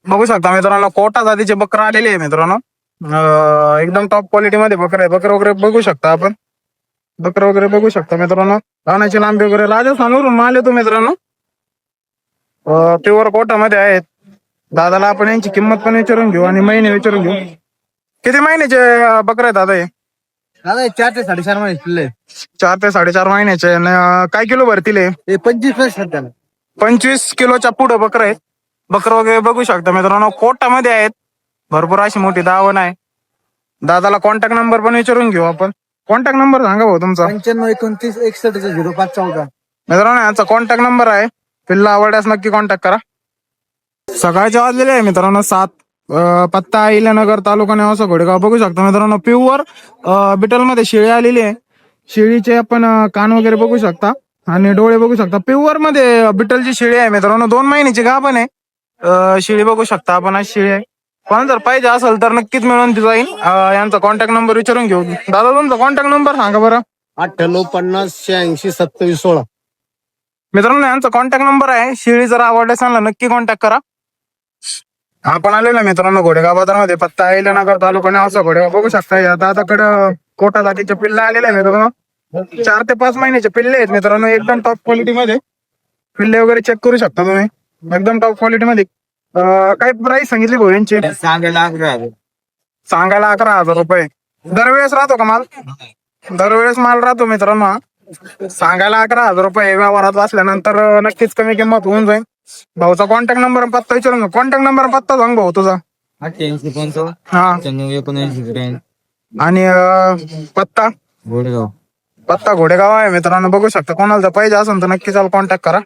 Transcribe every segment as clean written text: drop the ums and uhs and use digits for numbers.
बघू शकता मित्रांनो, कोटा जातीचे बकरा आलेले आहे मित्रांनो. एकदम टॉप क्वालिटी मध्ये बकरे आहे. बकरे वगैरे बघू शकता आपण. बकरे वगैरे बघू शकता मित्रांनो. रानाची लांबी वगैरे राजस्थानवरून माल येतो मित्रांनो. प्युअर कोटा मध्ये आहेत. दादाला आपण यांची किंमत पण विचारून घेऊ आणि महिने विचारून घेऊ. किती महिन्याचे बकरे आहेत दादा हे? दादा 4 ते 4.5 महिने पिल्ले. 4 ते 4.5 महिन्याचे. आणि, काय किलो भरतील हे? हे 25 सध्या 25 किलोच्या पुढं बकरं आहेत. बकरं वगैरे बघू शकता मित्रांनो, कोटामध्ये आहेत. भरपूर अशी मोठी दावण आहे. दादाला कॉन्टॅक्ट नंबर पण विचारून घेऊ आपण. कॉन्टॅक्ट नंबर सांगा भाऊ तुमचा. 95 29 61 0514. मित्रांनो यांचा कॉन्टॅक्ट नंबर आहे. पिल्ला आवडल्यास नक्की कॉन्टॅक्ट करा. सकाळचे वाजलेले आहे मित्रांनो 7. पत्ता अहिल्यानगर, तालुका नेवासा, घोडेगाव. बघू शकता मित्रांनो, प्युअर बिटल मध्ये शेळी आलेली आहे. शेळीचे आपण कान वगैरे बघू शकता आणि डोळे बघू शकता. प्युअर मध्ये बिटलची शेळी आहे मित्रांनो. 2 महिन्याची गाभण आहे. शेळी बघू शकता आपण, अशी शेळी आहे. पण जर पाहिजे असेल तर नक्कीच मिळून जाईल. यांचा कॉन्टॅक्ट नंबर विचारून घेऊ. दादा तुमचा कॉन्टॅक्ट नंबर सांगा बरं. 98 50 86 27 16. मित्रांनो यांचा कॉन्टॅक्ट नंबर आहे. शेळी जर आवडल्यास सांगा नक्की कॉन्टॅक्ट करा. आपण आलेला मित्रांनो घोडेगाव बाजारामध्ये. पत्ता अहिल्यानगर, तालुका नेवासा, घोडेगाव. बघू शकता या दादाकडं कोटा जातीचे पिल्ले आलेले आहे मित्रांनो. 4 ते 5 महिन्याचे पिल्ले आहेत मित्रांनो. एकदम टॉप क्वालिटी मध्ये पिल्ले वगैरे चेक करू शकता तुम्ही. एकदम टॉप क्वालिटी मध्ये. काय प्राइस सांगितली भाऊ यांची? सांगायला सांगायला 11,000 रुपये. दरवेळेस राहतो का माल? दरवेळेस माल राहतो मित्रांनो. सांगायला 11,000 रुपये. व्यवहारात वाचल्यानंतर नक्कीच कमी किंमत होऊन जाईल. भाऊचा कॉन्टॅक्ट नंबर पत्ता विचारून. कॉन्टॅक्ट नंबर पत्ता सांग भाऊ तुझा. 88 55 हा 79 आणि पत्ता घोडेगाव. पत्ता घोडेगाव आहे मित्रांनो. बघू शकता. कोणाला जर पाहिजे असेल तर नक्की चाल कॉन्टॅक्ट करा.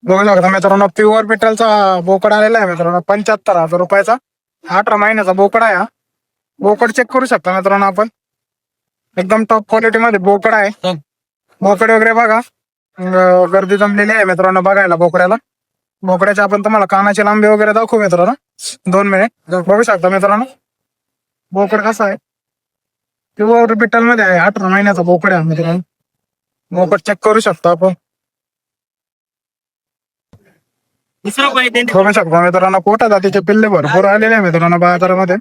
बघू शकता मित्रांनो, प्युअर पिटलचा बोकड आलेला आहे मित्रांनो. 75,000 रुपयाचा. 18 महिन्याचा बोकड आहे. बोकड चेक करू शकता मित्रांनो आपण. एकदम टॉप क्वालिटी मध्ये बोकड आहे. बोकड वगैरे बघा. गर्दी जमलेली आहे मित्रांनो बघायला बोकड्याला. बोकड्याच्या आपण तुम्हाला कानाची लांबी वगैरे दाखवू मित्रांनो. 2 मिनिट बघू शकता मित्रांनो. बोकड कसा आहे? प्युअर बिटल मध्ये आहे. 18 महिन्याचा बोकड आहे मित्रांनो. बोकड चेक करू शकता आपण. बघू शकता मित्रांनो, कोटा जातीचे पिल्ले भरपूर आलेले आहे मित्रांनो बाजारामध्ये.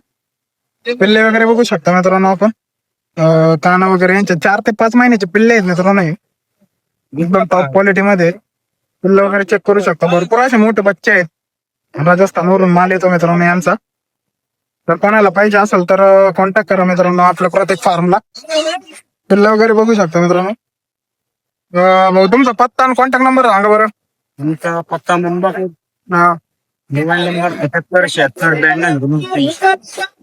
पिल्ले वगैरे बघू शकता मित्रांनो आपण. काना वगैरे यांचे 4 ते 5 महिन्याचे पिल्ले आहेत मित्रांनो. एकदम टॉप क्वालिटी मध्ये पिल्ले वगैरे चेक करू शकता. भरपूर असे मोठे बच्चे आहेत. राजस्थानवरून माल येतो मित्रांनो यांचा. तर कोणाला पाहिजे असेल तर कॉन्टॅक्ट करा मित्रांनो आपल्या प्रत्येक फार्मला. पिल्ले वगैरे बघू शकता मित्रांनो. भाऊ तुमचा पत्ता आणि कॉन्टॅक्ट नंबर सांगा बरं. तुमचा पत्ता मुंबई. हा मोबाईल नंबर 77 76 92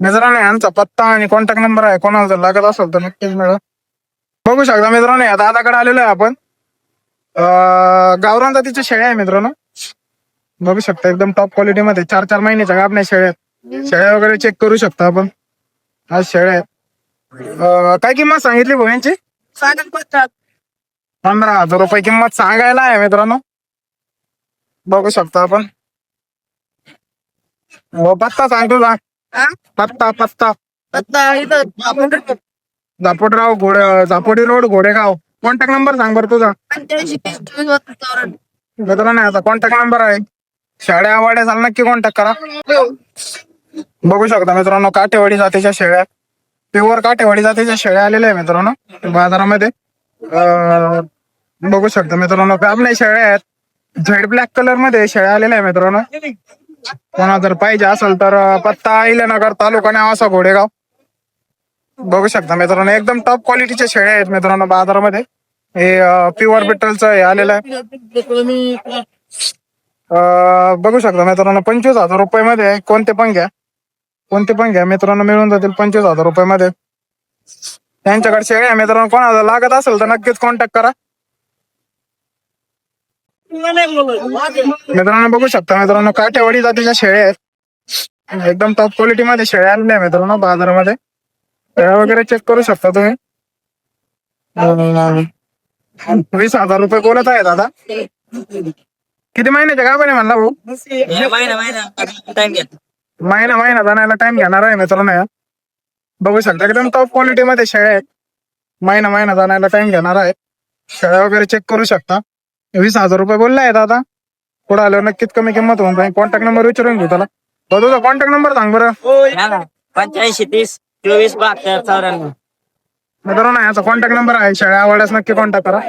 मित्रांनो यांचा पत्ता आणि कॉन्टॅक्ट नंबर आहे. कोणाला जर लागत असेल तर नक्कीच मिळेल. बघू शकता मित्रांनो, या दादाकडे आलेलो आहे आपण. गावरान जातीच्या शेळ्या आहे मित्रांनो. बघू शकता एकदम टॉप क्वालिटी मध्ये. 4-4 महिन्याच्या गाभण्या शेळ्या आहेत. शेळ्या वगैरे चेक करू शकता आपण. आज शेळ्या आहेत. काय किंमत सांगितली भाऊ यांची? 15,000 रुपये किंमत सांगायला आहे मित्रांनो. बघू शकता आपण. हो पत्ता सांग तुझा. पत्ता पत्ता झापोडी रोड घोडेगाव. कॉन्टॅक्ट नंबर सांग बरं तुझा. मित्रांनो याचा कॉन्टॅक्ट नंबर आहे. शेळ्या आवडल्या झाला नक्की कॉन्टॅक्ट करा. बघू शकता मित्रांनो, काठेवाडी जातीच्या शेळ्या. प्युअर काठेवाडी जातीच्या शेळ्या आलेल्या आहे मित्रांनो बाजारामध्ये. बघू शकता मित्रांनो, आपल्या शेळ्या आहेत. झेड ब्लॅक कलर मध्ये शेळ्या आलेल्या आहे मित्रांनो. कोणा जर पाहिजे असेल तर पत्ता अहिल्यानगर, तालुका नेवासा, घोडेगाव. बघू शकता मित्रांनो, एकदम टॉप क्वालिटीच्या शेळ्या आहेत मित्रांनो बाजारामध्ये. हे प्युअर बिटलचं हे आलेलं आहे. बघू शकता मित्रांनो, 25,000 रुपये मध्ये कोणते पण घ्या मित्रांनो, मिळून जातील 25,000 रुपये मध्ये. त्यांच्याकडे शेळ्या मित्रांनो, कोणाला लागत असेल तर नक्कीच कॉन्टॅक्ट करा मित्रांनो. बघू शकता मित्रांनो, काठेवाडी जातीच्या शेळ्या आहेत. एकदम टॉप क्वालिटी मध्ये शेळ्या आलेल्या आहे मित्रांनो बाजारामध्ये. शेळ्या वगैरे चेक करू शकता तुम्ही. 20,000 रुपये बोलत आहे दादा. किती महिन्याचे का बरे म्हणला भाऊ? महिना जाण्याला टाइम घेणार आहे मित्रांनो. या बघू शकता एकदम टॉप क्वालिटी मध्ये शेळ्या आहेत. महिना जाण्याला टाइम घेणार आहे. शेळ्या वगैरे चेक करू शकता. 20,000 रुपये बोलले आहे दादा. पुढे आल्यावर नक्कीच कमी किंमत होऊन जाईल. कॉन्टॅक्ट नंबर विचारून घेऊ त्याला. भाऊ तुझा कॉन्टॅक्ट नंबर सांग बरं. 8530247294. मित्रांनो याचा कॉन्टॅक्ट नंबर आहे. शेळ्या आवडल्यास नक्की कॉन्टॅक्ट करा.